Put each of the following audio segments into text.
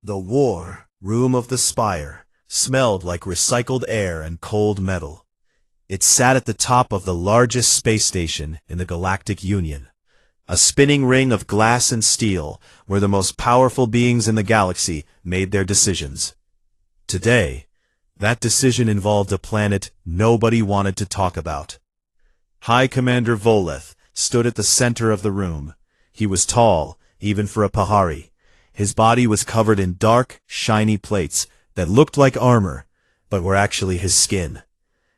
The war room of the Spire smelled like recycled air and cold metal. It sat at the top of the largest space station in the Galactic Union, a spinning ring of glass and steel where the most powerful beings in the galaxy made their decisions. Today, that decision involved a planet nobody wanted to talk about. High Commander Voleth stood at the center of the room. He was tall, even for a Pahari. His body was covered in dark, shiny plates that looked like armor, but were actually his skin.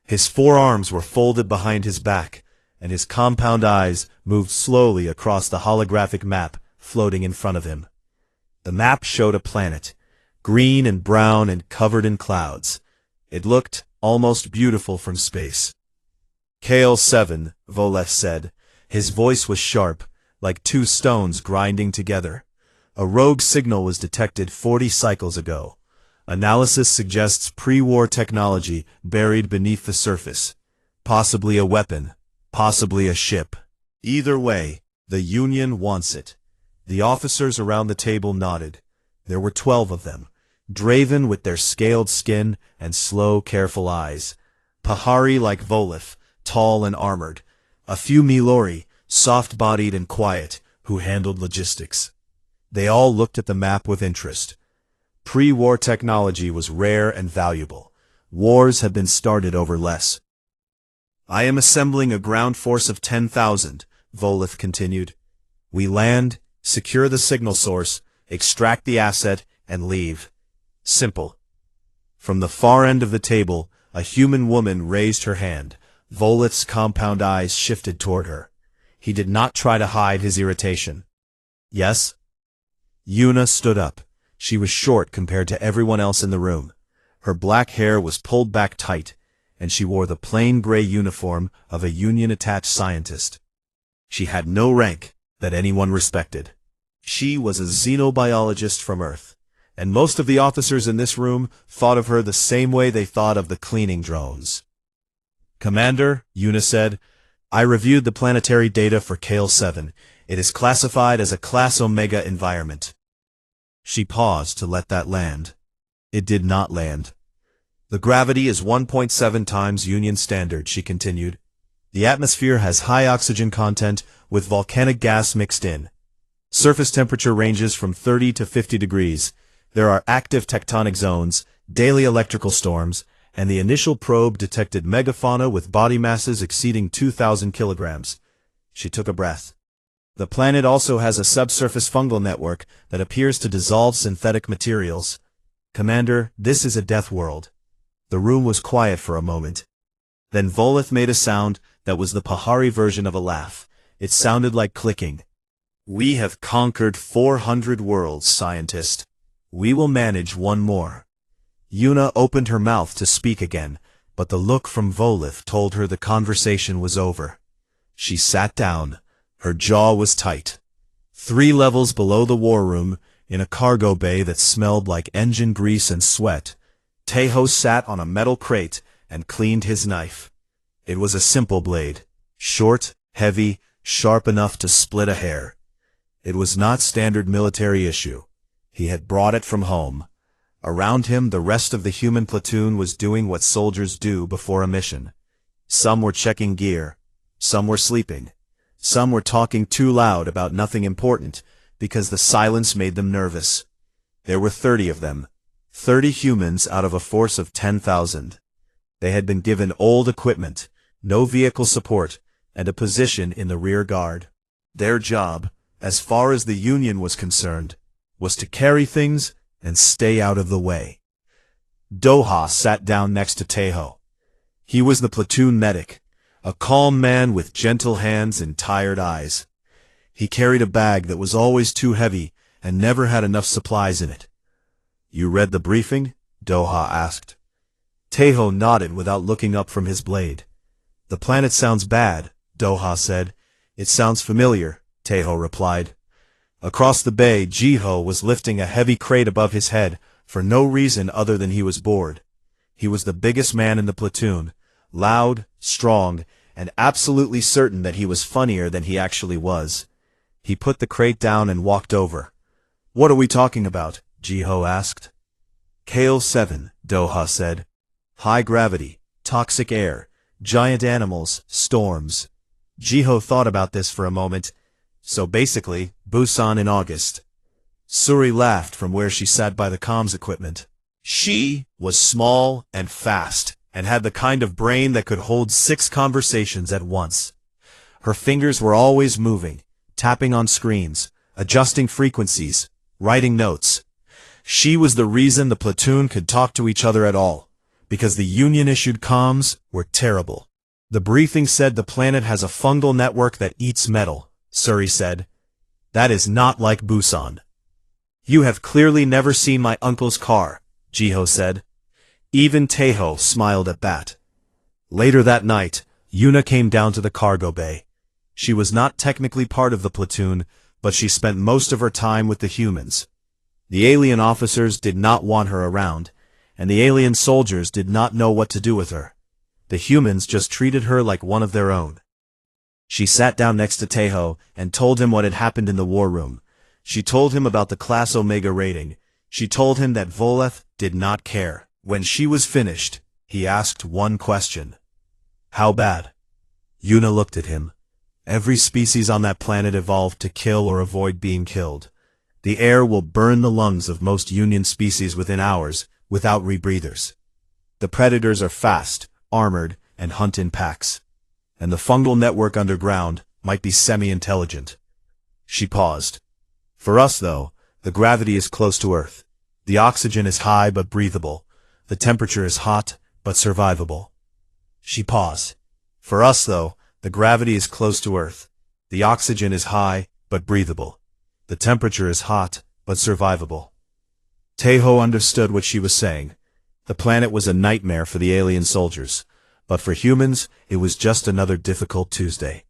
His forearms were folded behind his back, and his compound eyes moved slowly across the holographic map floating in front of him. The map showed a planet, green and brown and covered in clouds. It looked almost beautiful from space. Kale 7, Voleth said. His voice was sharp, like two stones grinding together. A rogue signal was detected 40 cycles ago. Analysis suggests pre-war technology buried beneath the surface. Possibly a weapon, possibly a ship. Either way, the Union wants it. The officers around the table nodded. There were 12 of them, draven with their scaled skin and slow, careful eyes. Pahari like Voleth, tall and armored. A few Milori, soft-bodied and quiet, who handled logistics. They all looked at the map with interest. Pre-war technology was rare and valuable. Wars have been started over less. I am assembling a ground force of 10,000, Voleth continued. We land, secure the signal source, extract the asset, and leave. Simple. From the far end of the table, a human woman raised her hand. Voleth's compound eyes shifted toward her. He did not try to hide his irritation. Yes? Yuna stood up. She was short compared to everyone else in the room. Her black hair was pulled back tight, and she wore the plain gray uniform of a Union-attached scientist. She had no rank that anyone respected. She was a xenobiologist from Earth, and most of the officers in this room thought of her the same way they thought of the cleaning drones. Commander, Yuna said, I reviewed the planetary data for Kale 7. It is classified as a Class Omega environment. She paused to let that land. It did not land. The gravity is 1.7 times Union standard, she continued. The atmosphere has high oxygen content with volcanic gas mixed in. Surface temperature ranges from 30 to 50 degrees. There are active tectonic zones, daily electrical storms, and the initial probe detected megafauna with body masses exceeding 2,000 kilograms. She took a breath. The planet also has a subsurface fungal network that appears to dissolve synthetic materials. Commander, this is a death world. The room was quiet for a moment. Then Voleth made a sound that was the Pahari version of a laugh. It sounded like clicking. We have conquered 400 worlds, scientist. We will manage one more. Yuna opened her mouth to speak again, but the look from Voleth told her the conversation was over. She sat down. Her jaw was tight. 3 levels below the war room, in a cargo bay that smelled like engine grease and sweat, Tejo sat on a metal crate and cleaned his knife. It was a simple blade, short, heavy, sharp enough to split a hair. It was not standard military issue. He had brought it from home. Around him, the rest of the human platoon was doing what soldiers do before a mission. Some were checking gear. Some were sleeping. Some were talking too loud about nothing important, because the silence made them nervous. There were 30 of them. 30 humans out of a force of 10,000. They had been given old equipment, no vehicle support, and a position in the rear guard. Their job, as far as the Union was concerned, was to carry things and stay out of the way. Doha sat down next to Tejo. He was the platoon medic, a calm man with gentle hands and tired eyes. He carried a bag that was always too heavy and never had enough supplies in it. You read the briefing? Doha asked. Tejo nodded without looking up from his blade. The planet sounds bad, Doha said. It sounds familiar, Tejo replied. Across the bay, Jiho was lifting a heavy crate above his head for no reason other than he was bored. He was the biggest man in the platoon, loud, strong, and absolutely certain that he was funnier than he actually was. He put the crate down and walked over. What are we talking about? Jiho asked. Kale 7, Doha said. High gravity, toxic air, giant animals, storms. Jiho thought about this for a moment. So basically, Busan in August. Suri laughed from where she sat by the comms equipment. She was small and fast, and had the kind of brain that could hold 6 conversations at once. Her fingers were always moving, tapping on screens, adjusting frequencies, writing notes. She was the reason the platoon could talk to each other at all, because the Union-issued comms were terrible. The briefing said the planet has a fungal network that eats metal, Suri said. That is not like Busan. You have clearly never seen my uncle's car, Jiho said. Even Taeho smiled at that. Later that night, Yuna came down to the cargo bay. She was not technically part of the platoon, but she spent most of her time with the humans. The alien officers did not want her around, and the alien soldiers did not know what to do with her. The humans just treated her like one of their own. She sat down next to Taeho and told him what had happened in the war room. She told him about the Class Omega rating. She told him that Voleth did not care. When she was finished, he asked one question. How bad? Yuna looked at him. Every species on that planet evolved to kill or avoid being killed. The air will burn the lungs of most Union species within hours, without rebreathers. The predators are fast, armored, and hunt in packs. And the fungal network underground might be semi-intelligent. She paused. For us, though, the gravity is close to Earth. The oxygen is high but breathable. The temperature is hot but survivable. She paused. For us, though, the gravity is close to Earth. The oxygen is high but breathable. The temperature is hot but survivable. Taeho understood what she was saying. The planet was a nightmare for the alien soldiers, but for humans, it was just another difficult Tuesday.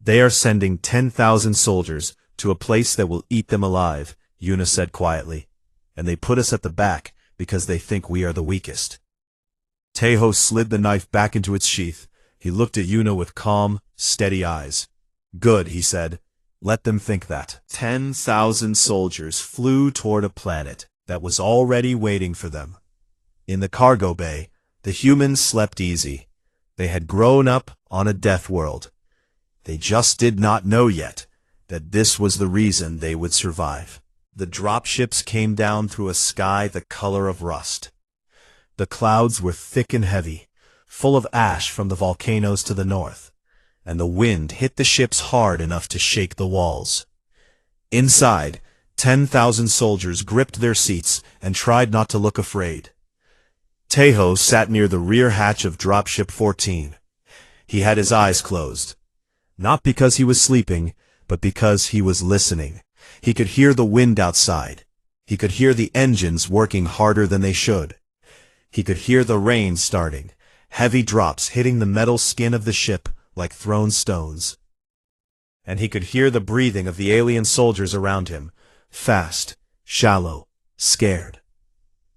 They are sending 10,000 soldiers to a place that will eat them alive, Yuna said quietly, and they put us at the back because they think we are the weakest. Taeho slid the knife back into its sheath. He looked at Yuna with calm, steady eyes. Good, he said. Let them think that. 10,000 soldiers flew toward a planet that was already waiting for them. In the cargo bay, the humans slept easy. They had grown up on a Deathworld. They just did not know yet that this was the reason they would survive. The dropships came down through a sky the color of rust. The clouds were thick and heavy, full of ash from the volcanoes to the north, and the wind hit the ships hard enough to shake the walls. Inside, 10,000 soldiers gripped their seats and tried not to look afraid. Taeho sat near the rear hatch of Dropship 14. He had his eyes closed. Not because he was sleeping, but because he was listening. He could hear the wind outside. He could hear the engines working harder than they should. He could hear the rain starting, heavy drops hitting the metal skin of the ship like thrown stones. And he could hear the breathing of the alien soldiers around him, fast, shallow, scared.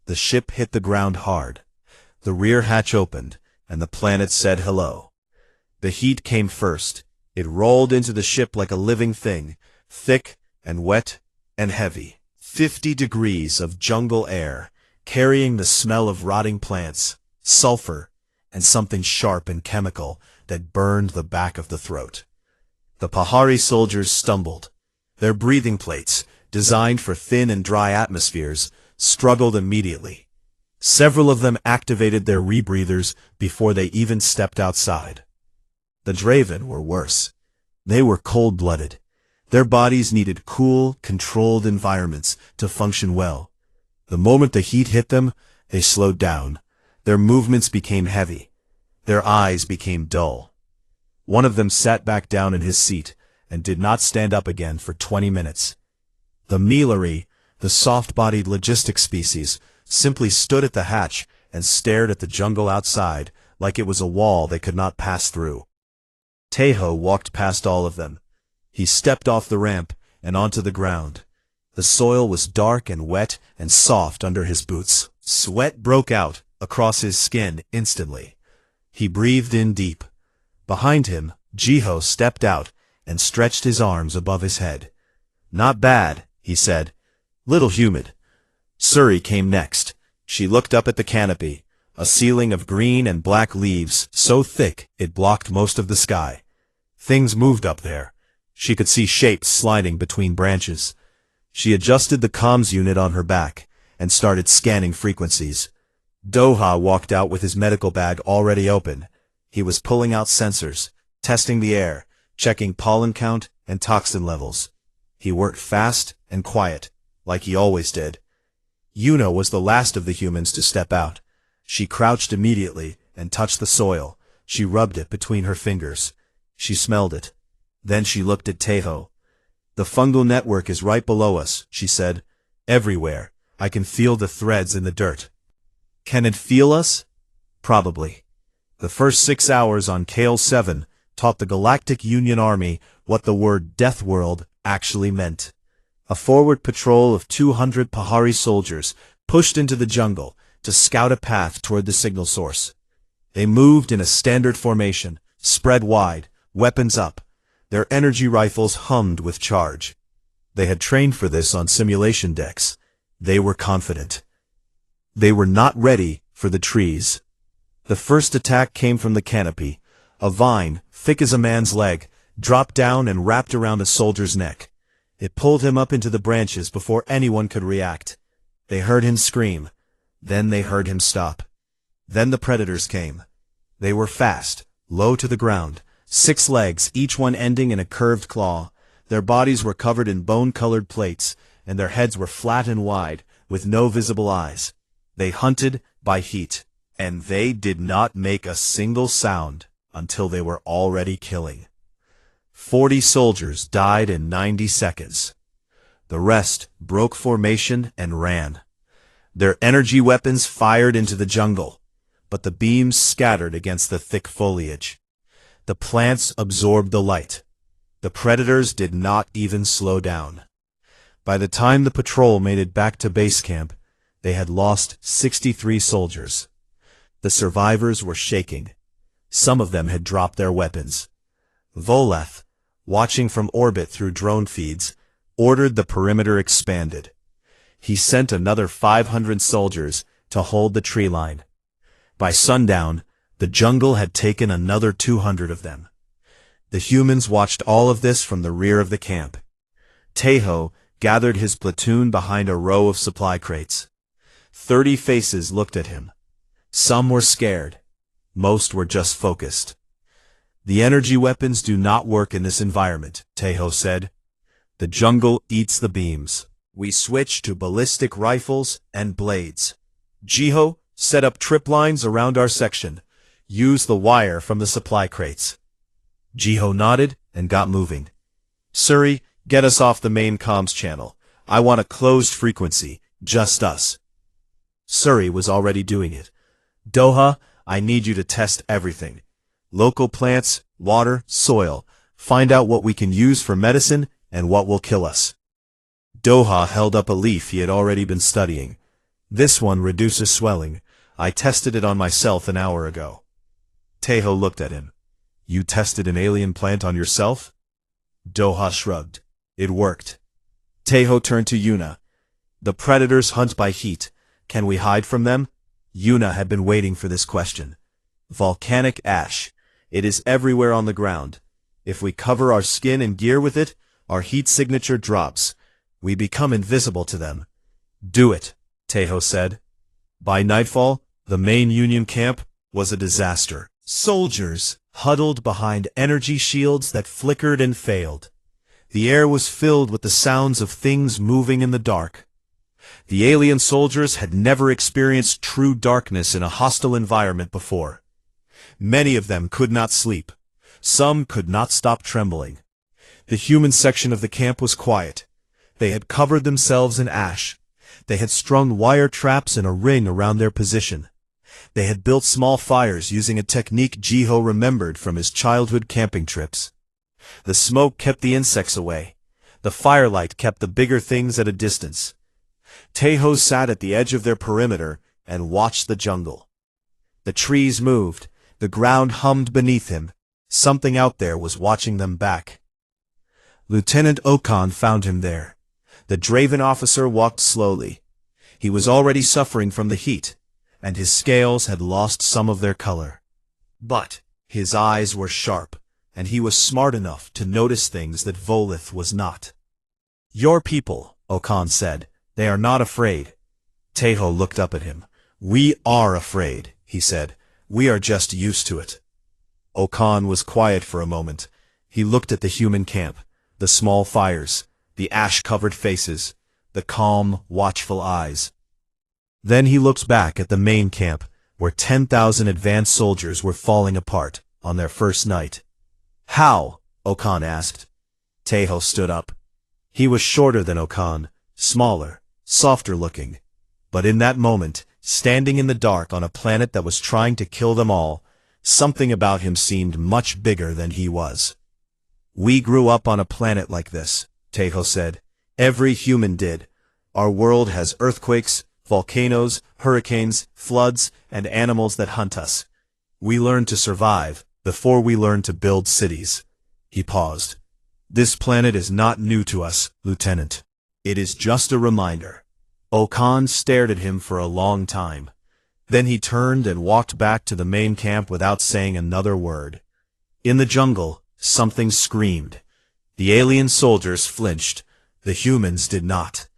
The ship hit the ground hard. The rear hatch opened, and the planet said hello. The heat came first. It rolled into the ship like a living thing, thick and wet and heavy. 50 degrees of jungle air, carrying the smell of rotting plants, sulfur, and something sharp and chemical that burned the back of the throat. The Pahari soldiers stumbled. Their breathing plates, designed for thin and dry atmospheres, struggled immediately. Several of them activated their rebreathers before they even stepped outside. The Draven were worse. They were cold-blooded. Their bodies needed cool, controlled environments to function well. The moment the heat hit them, they slowed down. Their movements became heavy. Their eyes became dull. One of them sat back down in his seat and did not stand up again for 20 minutes. The Mealery, the soft-bodied logistic species, simply stood at the hatch and stared at the jungle outside like it was a wall they could not pass through. Taeho walked past all of them. He stepped off the ramp and onto the ground. The soil was dark and wet and soft under his boots. Sweat broke out across his skin instantly. He breathed in deep. Behind him, Jiho stepped out and stretched his arms above his head. Not bad, he said. Little humid, Suri came next. She looked up at the canopy, a ceiling of green and black leaves so thick it blocked most of the sky. Things moved up there. She could see shapes sliding between branches. She adjusted the comms unit on her back and started scanning frequencies. Doha walked out with his medical bag already open. He was pulling out sensors, testing the air, checking pollen count and toxin levels. He worked fast and quiet, like he always did. Yuna was the last of the humans to step out. She crouched immediately and touched the soil. She rubbed it between her fingers. She smelled it. Then she looked at Taeho. "The fungal network is right below us," she said. "Everywhere. I can feel the threads in the dirt." Can it feel us? Probably. The first 6 hours on Kale 7 taught the Galactic Union Army what the word Deathworld actually meant. A forward patrol of 200 Pahari soldiers pushed into the jungle to scout a path toward the signal source. They moved in a standard formation, spread wide, weapons up. Their energy rifles hummed with charge. They had trained for this on simulation decks. They were confident. They were not ready for the trees. The first attack came from the canopy. A vine, thick as a man's leg, dropped down and wrapped around a soldier's neck. It pulled him up into the branches before anyone could react. They heard him scream. Then they heard him stop. Then the predators came. They were fast, low to the ground, 6 legs, each one ending in a curved claw. Their bodies were covered in bone-colored plates, and their heads were flat and wide, with no visible eyes. They hunted by heat, and they did not make a single sound until they were already killing. 40 soldiers died in 90 seconds. The rest broke formation and ran. Their energy weapons fired into the jungle, but the beams scattered against the thick foliage. The plants absorbed the light. The predators did not even slow down. By the time the patrol made it back to base camp, they had lost 63 soldiers. The survivors were shaking. Some of them had dropped their weapons. Voleth, watching from orbit through drone feeds, ordered the perimeter expanded. He sent another 500 soldiers to hold the tree line. By sundown, the jungle had taken another 200 of them. The humans watched all of this from the rear of the camp. Taeho gathered his platoon behind a row of supply crates. 30 faces looked at him. Some were scared. Most were just focused. "The energy weapons do not work in this environment," Taeho said. "The jungle eats the beams. We switch to ballistic rifles and blades. Jiho, set up trip lines around our section. Use the wire from the supply crates." Jiho nodded and got moving. "Suri, get us off the main comms channel. I want a closed frequency, just us." Suri was already doing it. "Doha, I need you to test everything. Local plants, water, soil. Find out what we can use for medicine and what will kill us." Doha held up a leaf he had already been studying. "This one reduces swelling. I tested it on myself an hour ago." Taeho looked at him. "You tested an alien plant on yourself?" Doha shrugged. "It worked." Taeho turned to Yuna. "The predators hunt by heat. Can we hide from them?" Yuna had been waiting for this question. "Volcanic ash. It is everywhere on the ground. If we cover our skin and gear with it, our heat signature drops. We become invisible to them." "Do it," Taeho said. By nightfall, the main Union camp was a disaster. Soldiers huddled behind energy shields that flickered and failed. The air was filled with the sounds of things moving in the dark. The alien soldiers had never experienced true darkness in a hostile environment before. Many of them could not sleep. Some could not stop trembling. The human section of the camp was quiet. They had covered themselves in ash. They had strung wire traps in a ring around their position. They had built small fires using a technique Jiho remembered from his childhood camping trips. The smoke kept the insects away. The firelight kept the bigger things at a distance. Taeho sat at the edge of their perimeter and watched the jungle. The trees moved. The ground hummed beneath him. Something out there was watching them back. Lieutenant Okan found him there. The Draven officer walked slowly. He was already suffering from the heat, and his scales had lost some of their color. But his eyes were sharp, and he was smart enough to notice things that Volith was not. "Your people," Okan said. "They are not afraid." Teho looked up at him. "We are afraid," he said. "We are just used to it." Okan was quiet for a moment. He looked at the human camp, the small fires, the ash-covered faces, the calm, watchful eyes. Then he looked back at the main camp, where 10,000 advanced soldiers were falling apart on their first night. "How?" Okan asked. Teho stood up. He was shorter than Okan, smaller, softer-looking. But in that moment, standing in the dark on a planet that was trying to kill them all, something about him seemed much bigger than he was. "We grew up on a planet like this," Teho said. "Every human did. Our world has earthquakes, volcanoes, hurricanes, floods, and animals that hunt us. We learned to survive before we learned to build cities." He paused. "This planet is not new to us, Lieutenant. It is just a reminder." Okan stared at him for a long time. Then he turned and walked back to the main camp without saying another word. In the jungle, something screamed. The alien soldiers flinched. The humans did not.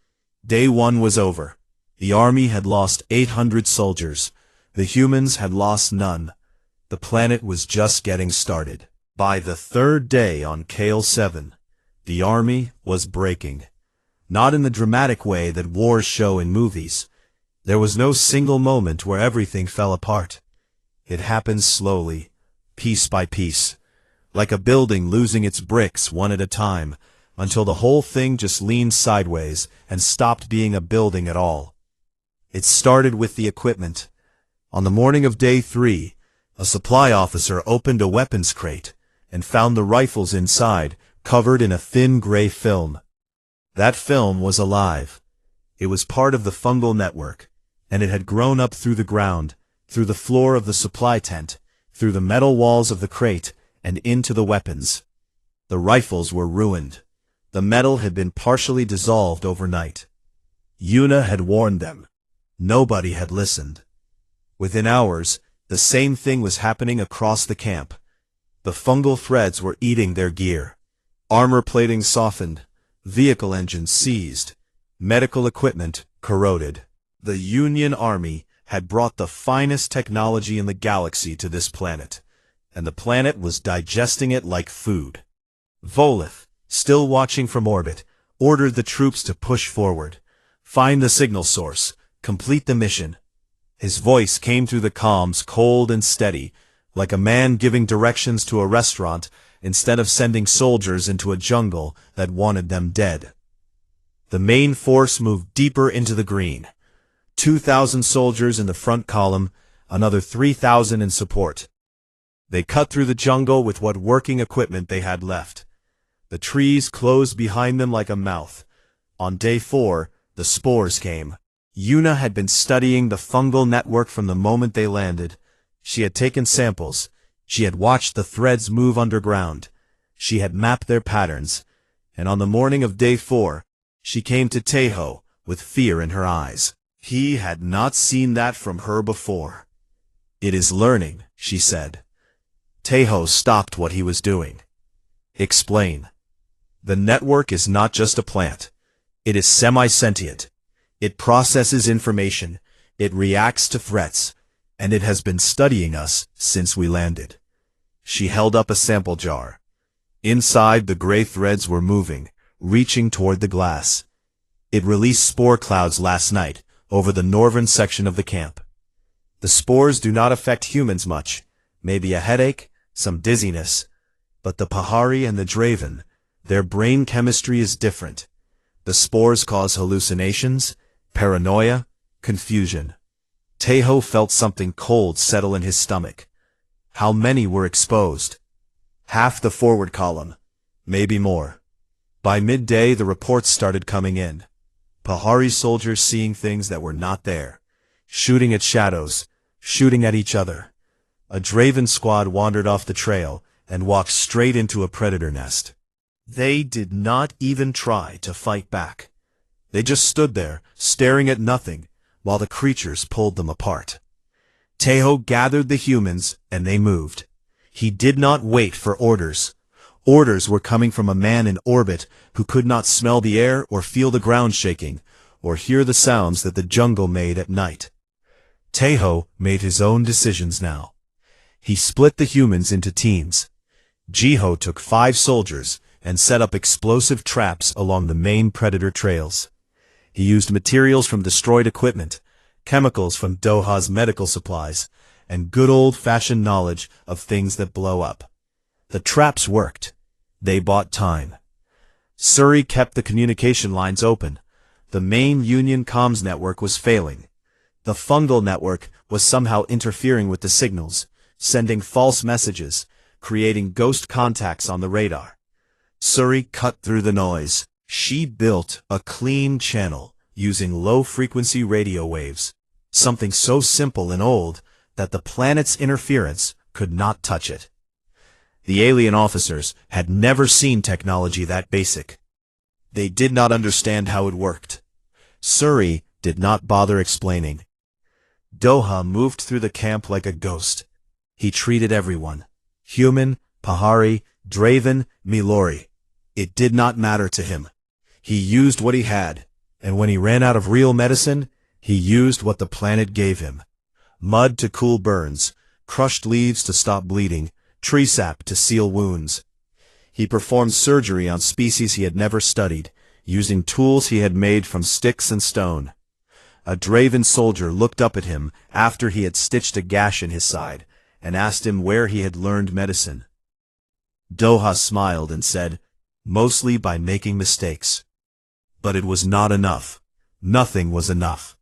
Day 1 was over. The army had lost 800 soldiers. The humans had lost none. The planet was just getting started. By the third day on Kale 7, the army was breaking. Not in the dramatic way that wars show in movies. There was no single moment where everything fell apart. It happened slowly, piece by piece, like a building losing its bricks one at a time, until the whole thing just leaned sideways and stopped being a building at all. It started with the equipment. On the morning of day 3, a supply officer opened a weapons crate and found the rifles inside, covered in a thin gray film. That film was alive. It was part of the fungal network, and it had grown up through the ground, through the floor of the supply tent, through the metal walls of the crate, and into the weapons. The rifles were ruined. The metal had been partially dissolved overnight. Yuna had warned them. Nobody had listened. Within hours, the same thing was happening across the camp. The fungal threads were eating their gear. Armor plating softened. Vehicle engines seized. Medical equipment corroded. The Union Army had brought the finest technology in the galaxy to this planet, and the planet was digesting it like food. Volith, still watching from orbit, ordered the troops to push forward. "Find the signal source. Complete the mission." His voice came through the comms cold and steady, like a man giving directions to a restaurant instead of sending soldiers into a jungle that wanted them dead. The main force moved deeper into the green. 2,000 soldiers in the front column, another 3,000 in support. They cut through the jungle with what working equipment they had left. The trees closed behind them like a mouth. On day 4, the spores came. Yuna had been studying the fungal network from the moment they landed. She had taken samples. She had watched the threads move underground. She had mapped their patterns. And on the morning of day 4, she came to Teho with fear in her eyes. He had not seen that from her before. "It is learning," she said. Teho stopped what he was doing. "Explain." "The network is not just a plant. It is semi-sentient. It processes information. It reacts to threats. And it has been studying us since we landed." She held up a sample jar. Inside, the gray threads were moving, reaching toward the glass. It released spore clouds last night over the northern section of the camp. The spores do not affect humans much, maybe a headache, some dizziness. But the Pahari and the Draven, their brain chemistry is different. The spores cause hallucinations, paranoia, confusion. Teho felt something cold settle in his stomach. How many were exposed? Half the forward column, maybe more. By midday, the reports started coming in. Pahari soldiers seeing things that were not there, shooting at shadows, shooting at each other. A Draven squad wandered off the trail and walked straight into a predator nest. They did not even try to fight back. They just stood there, staring at nothing, while the creatures pulled them apart. Teho gathered the humans, and they moved. He did not wait for orders. Orders were coming from a man in orbit who could not smell the air or feel the ground shaking, or hear the sounds that the jungle made at night. Teho made his own decisions now. He split the humans into teams. Jiho took 5 soldiers and set up explosive traps along the main predator trails. He used materials from destroyed equipment, chemicals from Doha's medical supplies, and good old-fashioned knowledge of things that blow up. The traps worked. They bought time. Suri kept the communication lines open. The main Union comms network was failing. The fungal network was somehow interfering with the signals, sending false messages, creating ghost contacts on the radar. Suri cut through the noise. She built a clean channel using low-frequency radio waves, something so simple and old that the planet's interference could not touch it. The alien officers had never seen technology that basic. They did not understand how it worked. Suri did not bother explaining. Doha moved through the camp like a ghost. He treated everyone. Human, Pahari, Draven, Milori. It did not matter to him. He used what he had, and when he ran out of real medicine, he used what the planet gave him. Mud to cool burns, crushed leaves to stop bleeding, tree sap to seal wounds. He performed surgery on species he had never studied, using tools he had made from sticks and stone. A Draven soldier looked up at him after he had stitched a gash in his side, and asked him where he had learned medicine. Doha smiled and said, "Mostly by making mistakes." But it was not enough. Nothing was enough.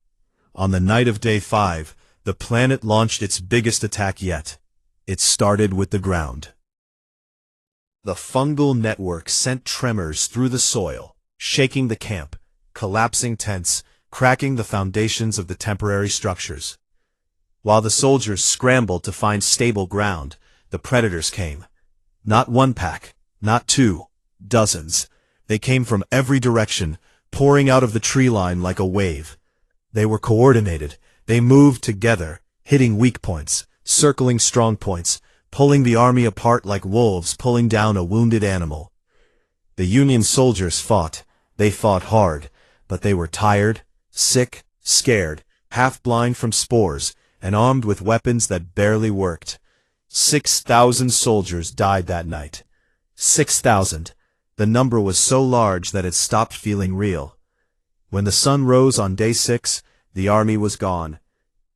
On the night of Day 5, the planet launched its biggest attack yet. It started with the ground. The fungal network sent tremors through the soil, shaking the camp, collapsing tents, cracking the foundations of the temporary structures. While the soldiers scrambled to find stable ground, the predators came. Not one pack, not 2, dozens. They came from every direction, pouring out of the tree line like a wave. They were coordinated. They moved together, hitting weak points, circling strong points, pulling the army apart like wolves pulling down a wounded animal. The Union soldiers fought. They fought hard, but they were tired, sick, scared, half-blind from spores, and armed with weapons that barely worked. 6,000 soldiers died that night. 6,000. The number was so large that it stopped feeling real. When the sun rose on Day 6, the army was gone.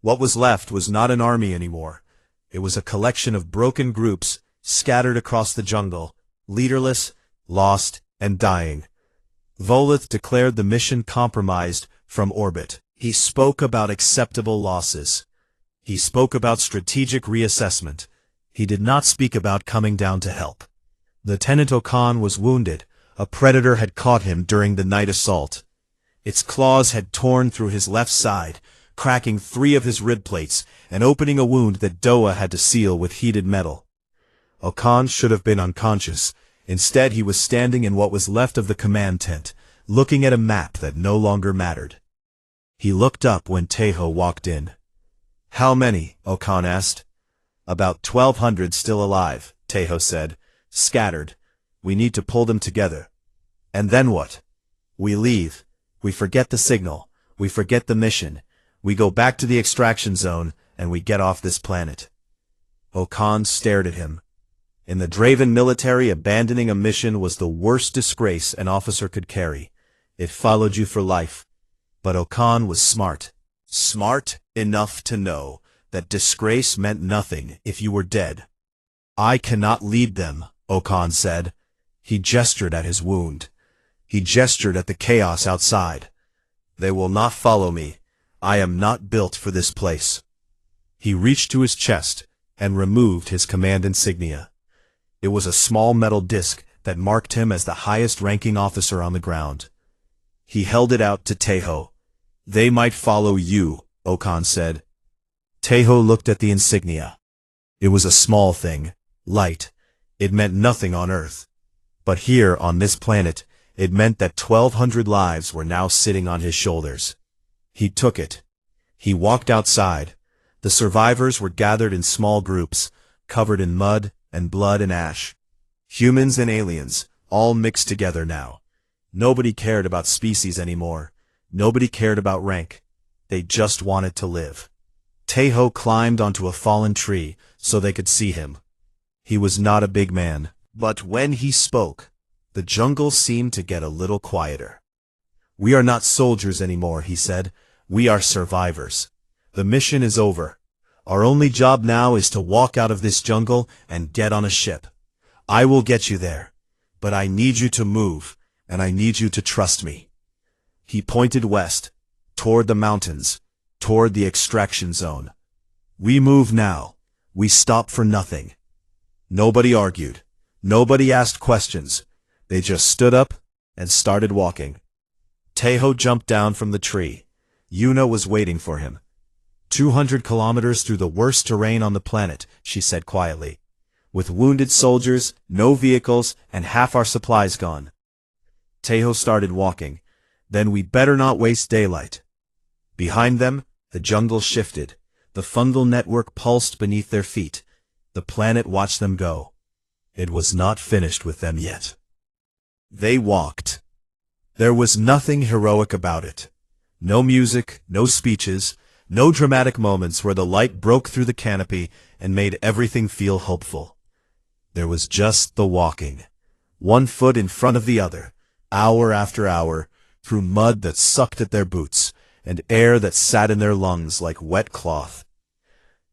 What was left was not an army anymore. It was a collection of broken groups scattered across the jungle, leaderless, lost, and dying. Volith declared the mission compromised from orbit. He spoke about acceptable losses. He spoke about strategic reassessment. He did not speak about coming down to help. Lieutenant Okan was wounded. A predator had caught him during the night assault. Its claws had torn through his left side, cracking 3 of his rib plates and opening a wound that Doa had to seal with heated metal. Okan should have been unconscious. Instead, he was standing in what was left of the command tent, looking at a map that no longer mattered. He looked up when Teho walked in. "How many?" Okan asked. "About 1,200 still alive," Teho said. "Scattered. We need to pull them together." "And then what?" "We leave. We forget the signal. We forget the mission. We go back to the extraction zone, and we get off this planet." Okan stared at him. In the Draven military, abandoning a mission was the worst disgrace an officer could carry. It followed you for life. But Okan was smart. Smart enough to know that disgrace meant nothing if you were dead. "I cannot lead them," Okan said. He gestured at his wound. He gestured at the chaos outside. "They will not follow me. I am not built for this place." He reached to his chest and removed his command insignia. It was a small metal disc that marked him as the highest-ranking officer on the ground. He held it out to Teho. "They might follow you," Okan said. Teho looked at the insignia. It was a small thing, light. It meant nothing on Earth. But here, on this planet, It meant that 1,200 lives were now sitting on his shoulders. He took it. He walked outside. The survivors were gathered in small groups, covered in mud and blood and ash. Humans and aliens, all mixed together now. Nobody cared about species anymore. Nobody cared about rank. They just wanted to live. Tejo climbed onto a fallen tree so they could see him. He was not a big man, but when he spoke, the jungle seemed to get a little quieter. "We are not soldiers anymore," he said. "We are survivors. The mission is over. Our only job now is to walk out of this jungle and get on a ship. I will get you there, but I need you to move, and I need you to trust me." He pointed west, toward the mountains, toward the extraction zone. "We move now. We stop for nothing." Nobody argued. Nobody asked questions. They just stood up and started walking. Tejo jumped down from the tree. Yuna was waiting for him. 200 kilometers through the worst terrain on the planet, she said quietly. With wounded soldiers, no vehicles, and half our supplies gone. Tejo started walking. Then we better not waste daylight. Behind them, the jungle shifted. The fungal network pulsed beneath their feet. The planet watched them go. It was not finished with them yet. They walked. There was nothing heroic about it. No music, no speeches, no dramatic moments where the light broke through the canopy and made everything feel hopeful. There was just the walking. One foot in front of the other, hour after hour, through mud that sucked at their boots, and air that sat in their lungs like wet cloth.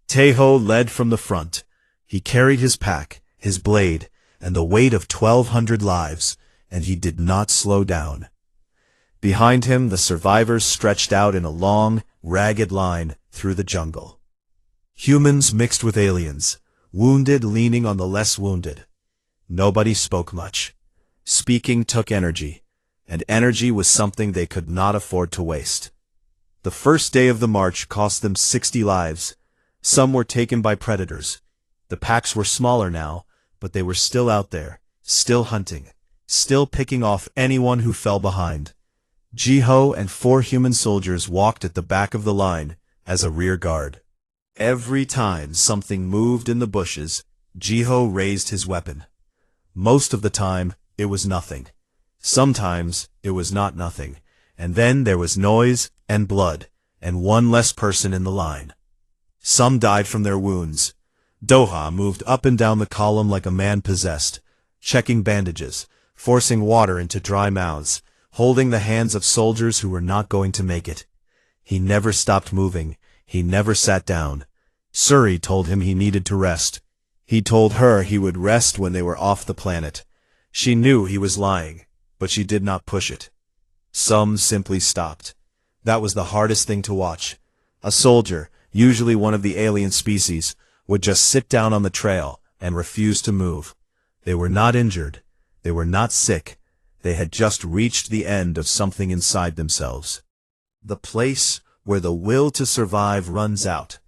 Tejo led from the front. He carried his pack, his blade, and the weight of 1,200 lives, and he did not slow down. Behind him, the survivors stretched out in a long, ragged line through the jungle. Humans mixed with aliens, wounded leaning on the less wounded. Nobody spoke much. Speaking took energy, and energy was something they could not afford to waste. The first day of the march cost them 60 lives. Some were taken by predators. The packs were smaller now, but they were still out there, still hunting, still picking off anyone who fell behind. Jiho and 4 human soldiers walked at the back of the line as a rear guard. Every time something moved in the bushes, Jiho raised his weapon. Most of the time, it was nothing. Sometimes, it was not nothing, and then there was noise and blood, and one less person in the line. Some died from their wounds. Doha moved up and down the column like a man possessed, checking bandages, forcing water into dry mouths, holding the hands of soldiers who were not going to make it. He never stopped moving. He never sat down. Suri told him he needed to rest. He told her he would rest when they were off the planet. She knew he was lying, but she did not push it. Some simply stopped. That was the hardest thing to watch. A soldier, usually one of the alien species, would just sit down on the trail and refuse to move. They were not injured. They were not sick. They had just reached the end of something inside themselves. The place where the will to survive runs out,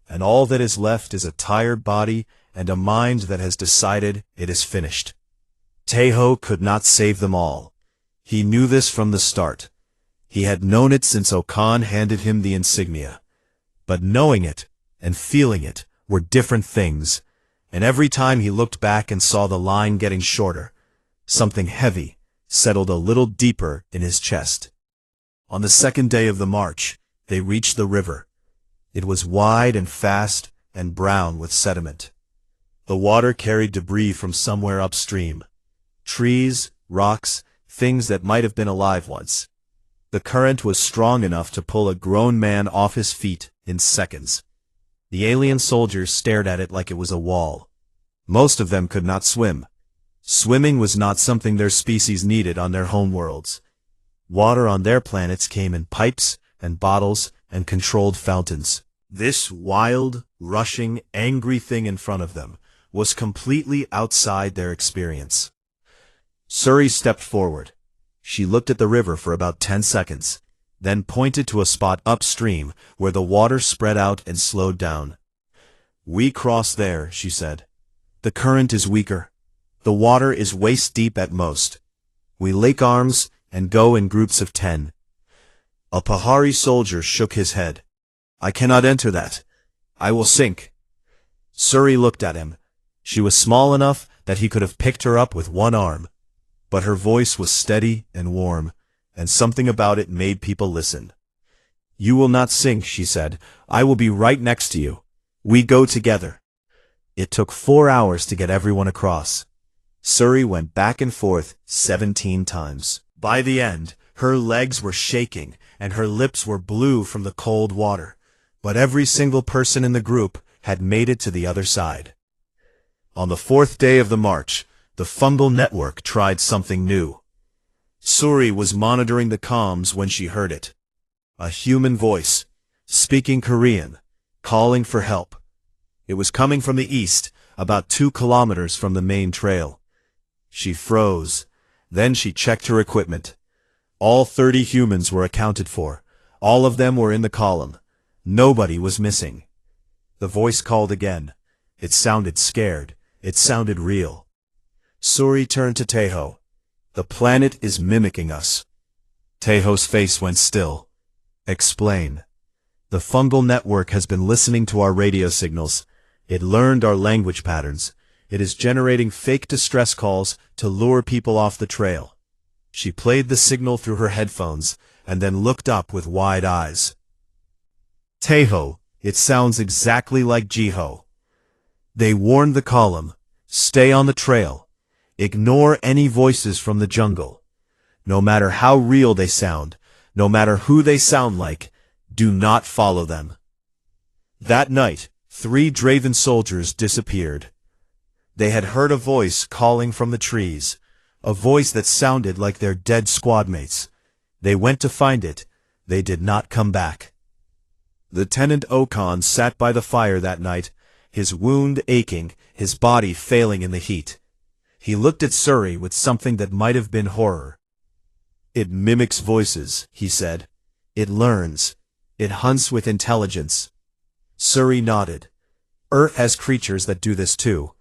and all that is left is a tired body and a mind that has decided it is finished. Tejo could not save them all. He knew this from the start. He had known it since Okan handed him the insignia. But knowing it and feeling it were different things, and every time he looked back and saw the line getting shorter, something heavy settled a little deeper in his chest. On the second day of the march, they reached the river. It was wide and fast and brown with sediment. The water carried debris from somewhere upstream. Trees, rocks, things that might have been alive once. The current was strong enough to pull a grown man off his feet in seconds. The alien soldiers stared at it like it was a wall. Most of them could not swim. Swimming was not something their species needed on their homeworlds. Water on their planets came in pipes and bottles and controlled fountains. This wild, rushing, angry thing in front of them was completely outside their experience. Suri stepped forward. She looked at the river for about 10 seconds, then pointed to a spot upstream where the water spread out and slowed down. "We cross there," she said. "The current is weaker. The water is waist deep at most. We link arms and go in groups of 10. A Pahari soldier shook his head. I cannot enter that. I will sink. Suri looked at him. She was small enough that he could have picked her up with one arm. But her voice was steady and warm, and something about it made people listen. You will not sink, she said. I will be right next to you. We go together. It took 4 hours to get everyone across. Suri went back and forth 17 times. By the end, her legs were shaking, and her lips were blue from the cold water. But every single person in the group had made it to the other side. On the 4th day of the march, the fungal network tried something new. Suri was monitoring the comms when she heard it. A human voice, speaking Korean, calling for help. It was coming from the east, about 2 kilometers from the main trail. She froze. Then she checked her equipment. All 30 humans were accounted for. All of them were in the column. Nobody was missing. The voice called again. It sounded scared. It sounded real. Suri turned to Taeho. The planet is mimicking us. Taeho's face went still. Explain. The fungal network has been listening to our radio signals. It learned our language patterns. It is generating fake distress calls to lure people off the trail. She played the signal through her headphones and then looked up with wide eyes. Taeho, it sounds exactly like Jiho. They warned the column, stay on the trail. Ignore any voices from the jungle. No matter how real they sound, no matter who they sound like, do not follow them. That night, 3 Draven soldiers disappeared. They had heard a voice calling from the trees, a voice that sounded like their dead squadmates. They went to find it. They did not come back. Lieutenant Okan sat by the fire that night, his wound aching, his body failing in the heat. He looked at Suri with something that might have been horror. It mimics voices, he said. It learns. It hunts with intelligence. Suri nodded. Earth has creatures that do this too.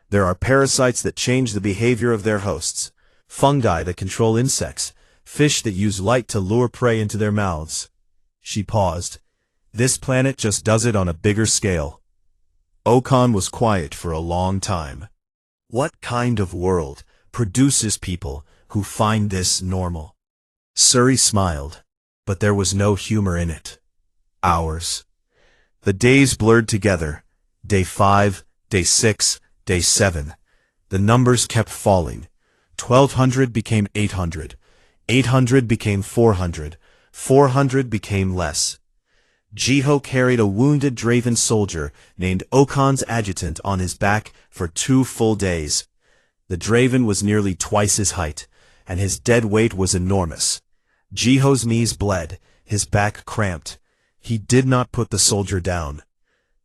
There are parasites that change the behavior of their hosts, fungi that control insects, fish that use light to lure prey into their mouths. She paused. This planet just does it on a bigger scale. Okan was quiet for a long time. What kind of world produces people who find this normal? Suri smiled, but there was no humor in it. Hours. The days blurred together. Day 5, day 6, day 7. The numbers kept falling. 1,200 became 800. 800 became 400. 400 became less. Jiho carried a wounded Draven soldier named Okan's adjutant on his back for 2 full days. The Draven was nearly twice his height, and his dead weight was enormous. Jiho's knees bled, his back cramped. He did not put the soldier down.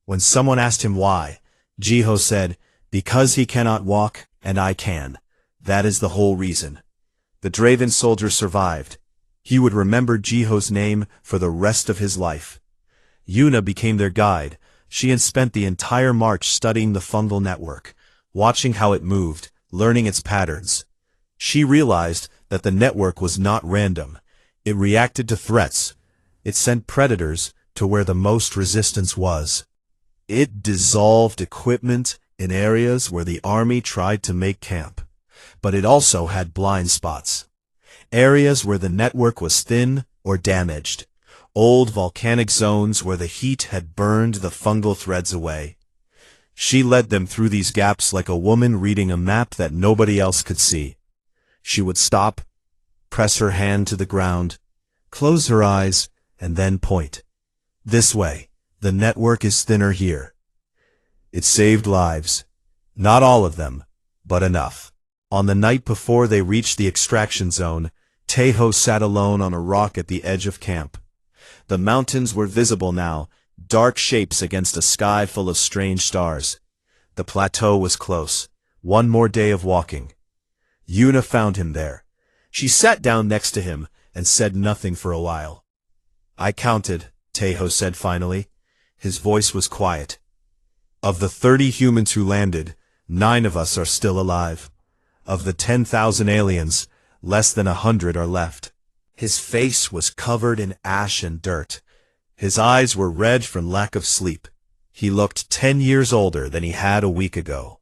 When someone asked him why, Jiho said, because he cannot walk, and I can. That is the whole reason. The Draven soldier survived. He would remember Jiho's name for the rest of his life. Yuna became their guide. She had spent the entire march studying the fungal network, watching how it moved, learning its patterns. She realized that the network was not random. It reacted to threats. It sent predators to where the most resistance was. It dissolved equipment in areas where the army tried to make camp. But it also had blind spots. Areas where the network was thin or damaged. Old volcanic zones where the heat had burned the fungal threads away. She led them through these gaps like a woman reading a map that nobody else could see. She would stop, press her hand to the ground, close her eyes, and then point. This way, the network is thinner here. It saved lives. Not all of them, but enough. On the night before they reached the extraction zone, Taeho sat alone on a rock at the edge of camp. The mountains were visible now, dark shapes against a sky full of strange stars. The plateau was close. 1 more day of walking. Yuna found him there. She sat down next to him and said nothing for a while. I counted, Taeho said finally. His voice was quiet. Of the 30 humans who landed, 9 of us are still alive. Of the 10,000 aliens, Less than 100 are left. His face was covered in ash and dirt. His eyes were red from lack of sleep. He looked 10 years older than he had a week ago.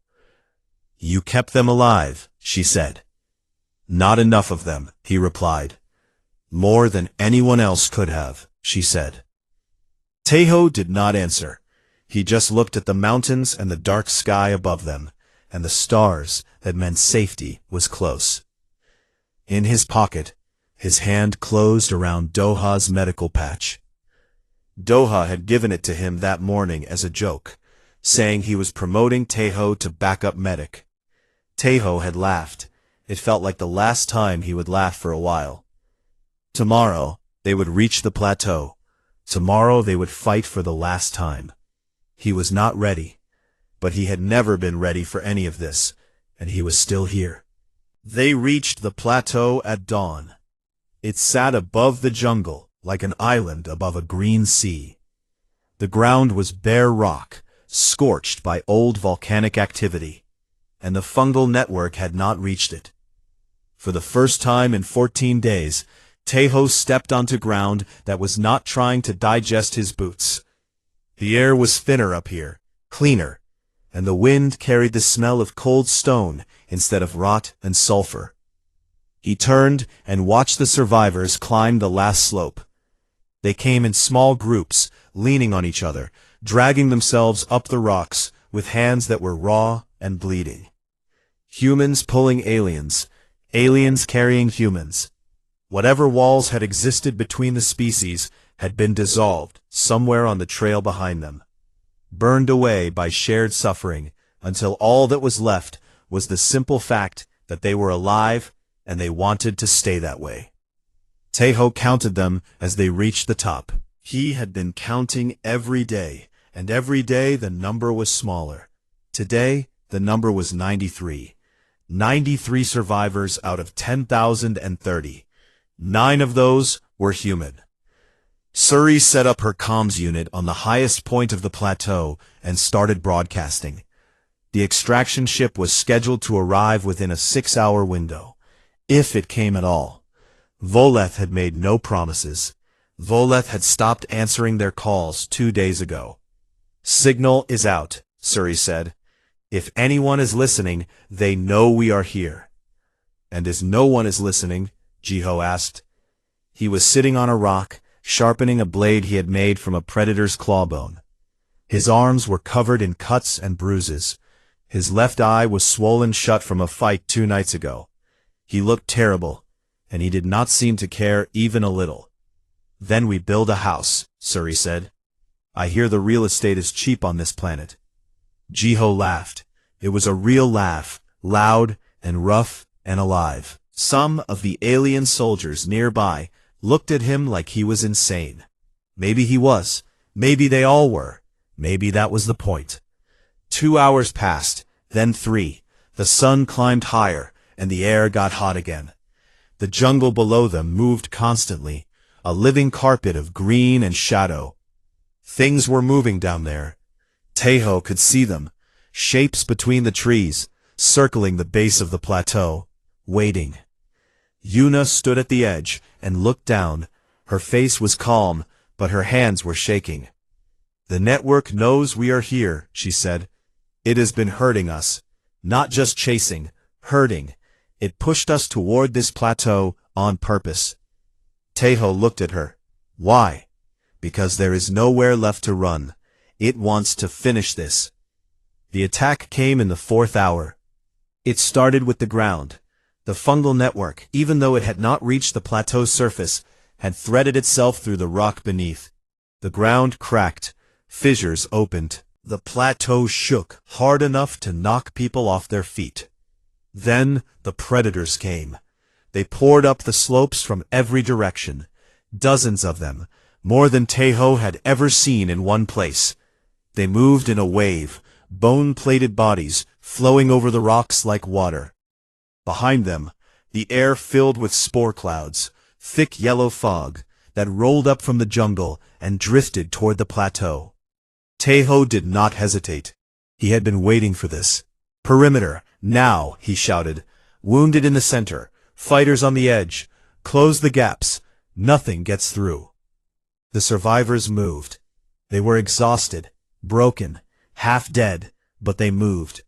"You kept them alive," she said. "Not enough of them," he replied. "More than anyone else could have," she said. Taeho did not answer. He just looked at the mountains and the dark sky above them, and the stars that meant safety was close. In his pocket, his hand closed around Doha's medical patch. Doha had given it to him that morning as a joke, saying he was promoting Taeho to backup medic. Taeho had laughed. It felt like the last time he would laugh for a while. Tomorrow, they would reach the plateau. Tomorrow they would fight for the last time. He was not ready, but he had never been ready for any of this, and he was still here. They reached the plateau at dawn. It sat above the jungle, like an island above a green sea. The ground was bare rock, scorched by old volcanic activity, and the fungal network had not reached it. For the first time in 14 days, Taeho stepped onto ground that was not trying to digest his boots. The air was thinner up here, cleaner, and the wind carried the smell of cold stone instead of rot and sulfur. He turned and watched the survivors climb the last slope. They came in small groups, leaning on each other, dragging themselves up the rocks with hands that were raw and bleeding. Humans pulling aliens, aliens carrying humans. Whatever walls had existed between the species had been dissolved somewhere on the trail behind them, burned away by shared suffering until all that was left was the simple fact that they were alive and they wanted to stay that way. Taeho counted them as they reached the top. He had been counting every day, and every day the number was smaller. Today, the number was 93. 93 survivors out of 10,030. 9 of those were human. Suri set up her comms unit on the highest point of the plateau and started broadcasting. The extraction ship was scheduled to arrive within a 6-hour window, if it came at all. Voleth had made no promises. Voleth had stopped answering their calls 2 days ago. "Signal is out," Suri said. "If anyone is listening, they know we are here." "And as no one is listening?" Jiho asked. He was sitting on a rock, sharpening a blade he had made from a predator's clawbone. His arms were covered in cuts and bruises. His left eye was swollen shut from a fight 2 nights ago. He looked terrible, and he did not seem to care even a little. "Then we build a house," Suri said. "I hear the real estate is cheap on this planet." Jiho laughed. It was a real laugh, loud and rough and alive. Some of the alien soldiers nearby looked at him like he was insane. Maybe he was. Maybe they all were. Maybe that was the point. 2 hours passed, then 3. The sun climbed higher, and the air got hot again. The jungle below them moved constantly, a living carpet of green and shadow. Things were moving down there. Taeho could see them, shapes between the trees, circling the base of the plateau, waiting. Yuna stood at the edge and looked down. Her face was calm, but her hands were shaking. "The network knows we are here," she said. "It has been hurting us. Not just chasing, hurting. It pushed us toward this plateau on purpose." Taeho looked at her. "Why?" "Because there is nowhere left to run. It wants to finish this." The attack came in the 4th hour. It started with the ground. The fungal network, even though it had not reached the plateau's surface, had threaded itself through the rock beneath. The ground cracked. Fissures opened. The plateau shook hard enough to knock people off their feet. Then the predators came. They poured up the slopes from every direction. Dozens of them, more than Taeho had ever seen in one place. They moved in a wave, bone-plated bodies flowing over the rocks like water. Behind them, the air filled with spore clouds, thick yellow fog, that rolled up from the jungle and drifted toward the plateau. Taeho did not hesitate. He had been waiting for this. "Perimeter, now!" he shouted. "Wounded in the center. Fighters on the edge. Close the gaps. Nothing gets through. The survivors moved. They were exhausted, broken, half dead, but they moved.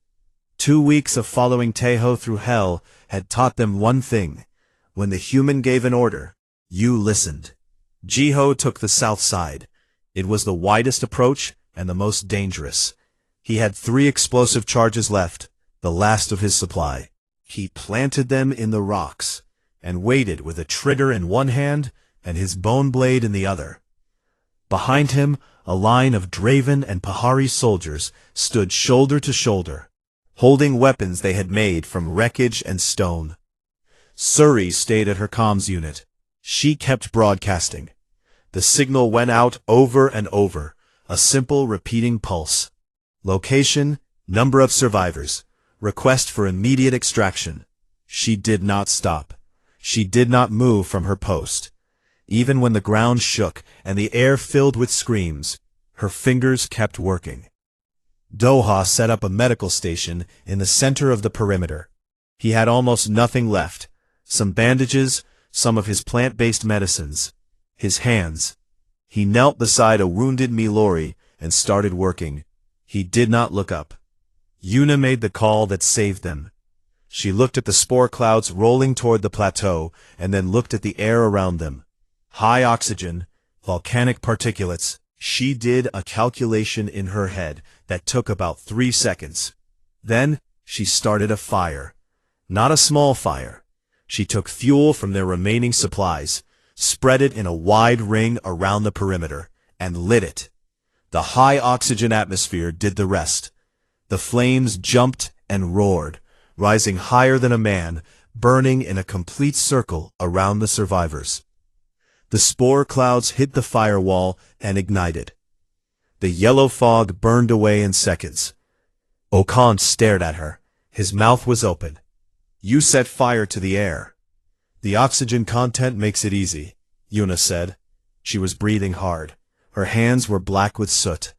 2 weeks of following Taeho through hell had taught them one thing. When the human gave an order, you listened. Jiho took the south side. It was the widest approach and the most dangerous. He had 3 explosive charges left, the last of his supply. He planted them in the rocks and waited with a trigger in one hand and his bone blade in the other. Behind him, a line of Draven and Pahari soldiers stood shoulder to shoulder, holding weapons they had made from wreckage and stone. Suri stayed at her comms unit. She kept broadcasting. The signal went out over and over, a simple repeating pulse. Location, number of survivors, request for immediate extraction. She did not stop. She did not move from her post. Even when the ground shook and the air filled with screams, her fingers kept working. Doha set up a medical station in the center of the perimeter. He had almost nothing left. Some bandages, some of his plant-based medicines. His hands. He knelt beside a wounded Milori and started working. He did not look up. Yuna made the call that saved them. She looked at the spore clouds rolling toward the plateau and then looked at the air around them. High oxygen, volcanic particulates. She did a calculation in her head that took about 3 seconds. Then she started a fire. Not a small fire. She took fuel from their remaining supplies, spread it in a wide ring around the perimeter, and lit it. The high oxygen atmosphere did the rest. The flames jumped and roared, rising higher than a man, burning in a complete circle around the survivors. The spore clouds hit the firewall and ignited. The yellow fog burned away in seconds. Okan stared at her. His mouth was open. You set fire to the air. The oxygen content makes it easy, Yuna said. She was breathing hard. Her hands were black with soot.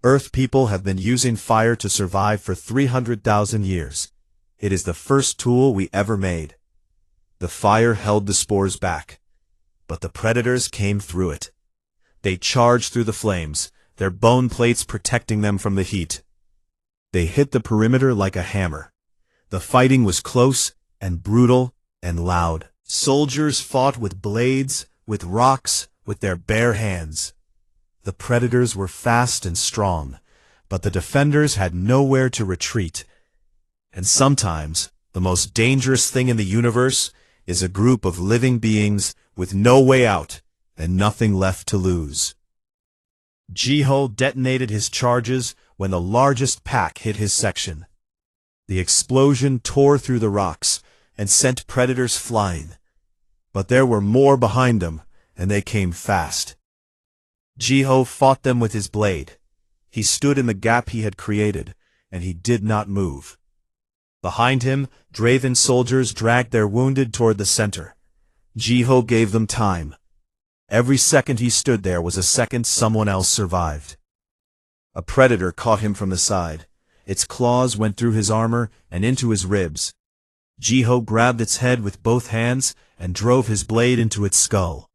Earth people have been using fire to survive for 300,000 years. It is the first tool we ever made. The fire held the spores back. But the predators came through it. They charged through the flames, their bone plates protecting them from the heat. They hit the perimeter like a hammer. The fighting was close and brutal and loud. Soldiers fought with blades, with rocks, with their bare hands. The predators were fast and strong, but the defenders had nowhere to retreat. And sometimes, the most dangerous thing in the universe is a group of living beings with no way out and nothing left to lose. Jiho detonated his charges when the largest pack hit his section. The explosion tore through the rocks and sent predators flying. But there were more behind them, and they came fast. Jiho fought them with his blade. He stood in the gap he had created, and he did not move. Behind him, Draven soldiers dragged their wounded toward the center. Jiho gave them time. Every second he stood there was a second someone else survived. A predator caught him from the side. Its claws went through his armor and into his ribs. Jiho grabbed its head with both hands and drove his blade into its skull.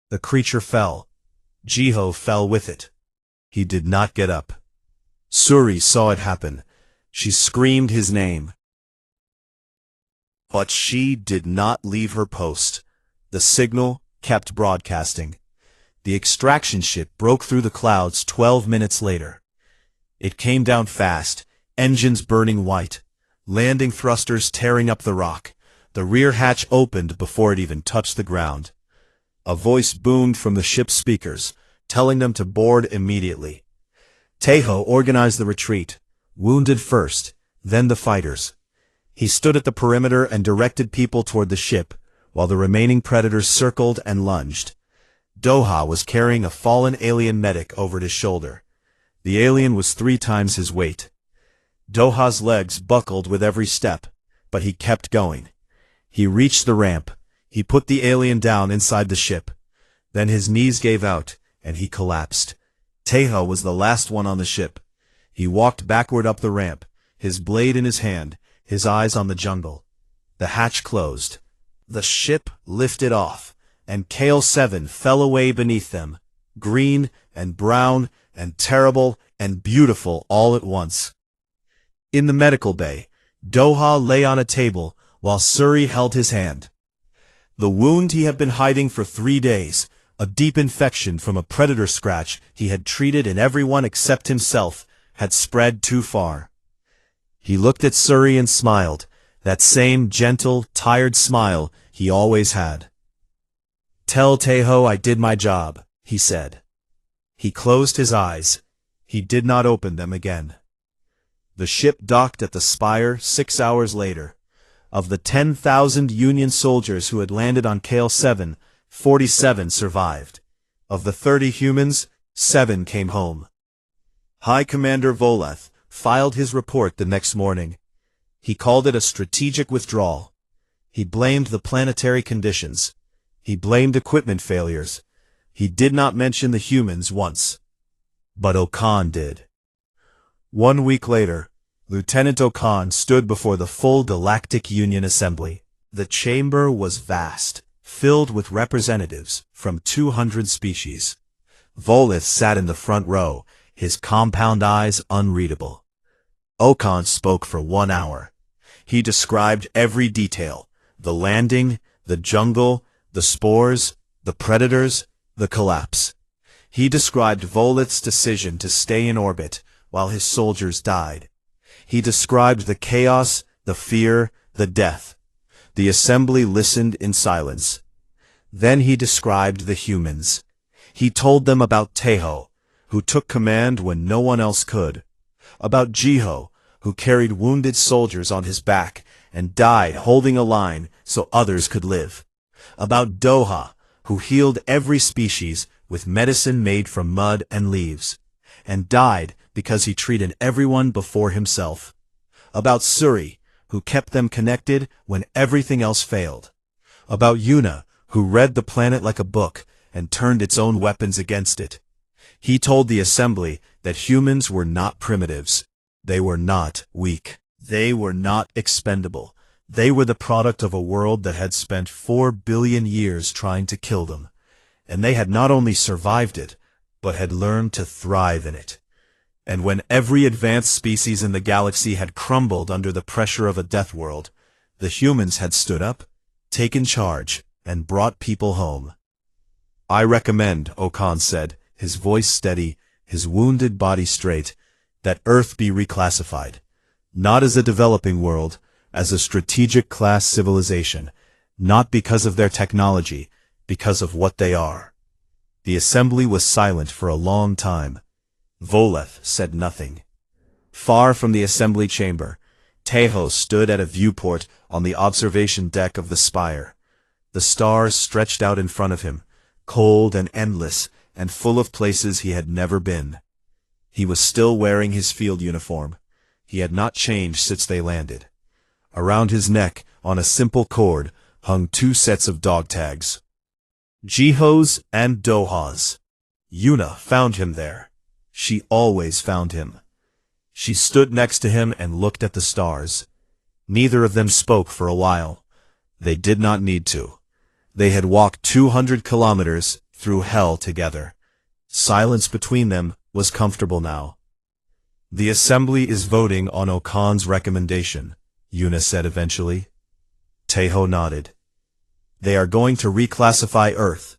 The creature fell. Jiho fell with it. He did not get up. Suri saw it happen. She screamed his name. But she did not leave her post. The signal kept broadcasting. The extraction ship broke through the clouds 12 minutes later. It came down fast, engines burning white, landing thrusters tearing up the rock. The rear hatch opened before it even touched the ground. A voice boomed from the ship's speakers, telling them to board immediately. Taeho organized the retreat, wounded first, then the fighters. He stood at the perimeter and directed people toward the ship, while the remaining predators circled and lunged. Doha was carrying a fallen alien medic over his shoulder. The alien was 3 times his weight. Doha's legs buckled with every step, but he kept going. He reached the ramp. He put the alien down inside the ship. Then his knees gave out, and he collapsed. Taeho was the last one on the ship. He walked backward up the ramp, his blade in his hand, his eyes on the jungle. The hatch closed. The ship lifted off, and Kale 7 fell away beneath them, green and brown and terrible and beautiful all at once. In the medical bay, Doha lay on a table while Suri held his hand. The wound he had been hiding for 3 days, a deep infection from a predator scratch he had treated in everyone except himself, had spread too far. He looked at Suri and smiled, that same gentle, tired smile he always had. "Tell Teho I did my job," he said. He closed his eyes. He did not open them again. The ship docked at the spire 6 hours later. Of the 10,000 Union soldiers who had landed on Kale 7, 47 survived. Of the 30 humans, 7 came home. High Commander Voleth filed his report the next morning. He called it a strategic withdrawal. He blamed the planetary conditions. He blamed equipment failures. He did not mention the humans once. But Okan did. 1 week later, Lieutenant Okan stood before the full Galactic Union Assembly. The chamber was vast, filled with representatives from 200 species. Voleth sat in the front row, his compound eyes unreadable. Okan spoke for 1 hour. He described every detail: the landing, the jungle, the spores, the predators, the collapse. He described Voleth's decision to stay in orbit while his soldiers died. He described the chaos, the fear, the death. The assembly listened in silence. Then he described the humans. He told them about Teho, who took command when no one else could. About Jiho, who carried wounded soldiers on his back and died holding a line so others could live. About Doha, who healed every species with medicine made from mud and leaves, and died because he treated everyone before himself. About Suri, who kept them connected when everything else failed. About Yuna, who read the planet like a book and turned its own weapons against it. He told the assembly that humans were not primitives. They were not weak. They were not expendable. They were the product of a world that had spent 4 billion years trying to kill them. And they had not only survived it, but had learned to thrive in it. And when every advanced species in the galaxy had crumbled under the pressure of a Deathworld, the humans had stood up, taken charge, and brought people home. "I recommend," Okan said, his voice steady, his wounded body straight, "that Earth be reclassified, not as a developing world, as a strategic class civilization, not because of their technology, because of what they are." The assembly was silent for a long time. Voleth said nothing. Far from the assembly chamber, Teho stood at a viewport on the observation deck of the spire. The stars stretched out in front of him, cold and endless, and full of places he had never been. He was still wearing his field uniform. He had not changed since they landed. Around his neck, on a simple cord, hung 2 sets of dog tags. Jiho's and Doha's. Yuna found him there. She always found him. She stood next to him and looked at the stars. Neither of them spoke for a while. They did not need to. They had walked 200 kilometers through hell together. Silence between them was comfortable now. "The assembly is voting on Okan's recommendation," Yuna said eventually. Teho nodded. "They are going to reclassify Earth."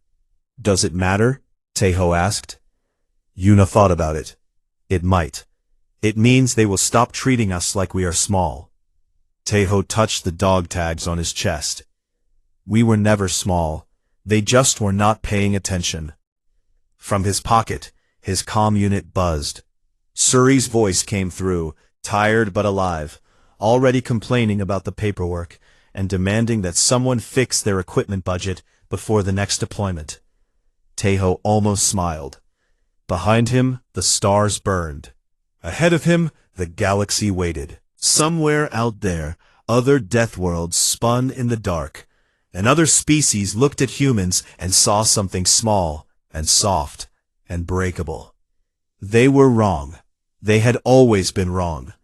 "Does it matter?" Teho asked. Yuna thought about it. "It might. It means they will stop treating us like we are small." Teho touched the dog tags on his chest. "We were never small. They just were not paying attention." From his pocket, his comm unit buzzed. Suri's voice came through, tired but alive, already complaining about the paperwork, and demanding that someone fix their equipment budget before the next deployment. Teho almost smiled. Behind him, the stars burned. Ahead of him, the galaxy waited. Somewhere out there, other Deathworlds spun in the dark. Another species looked at humans and saw something small and soft and breakable. They were wrong. They had always been wrong.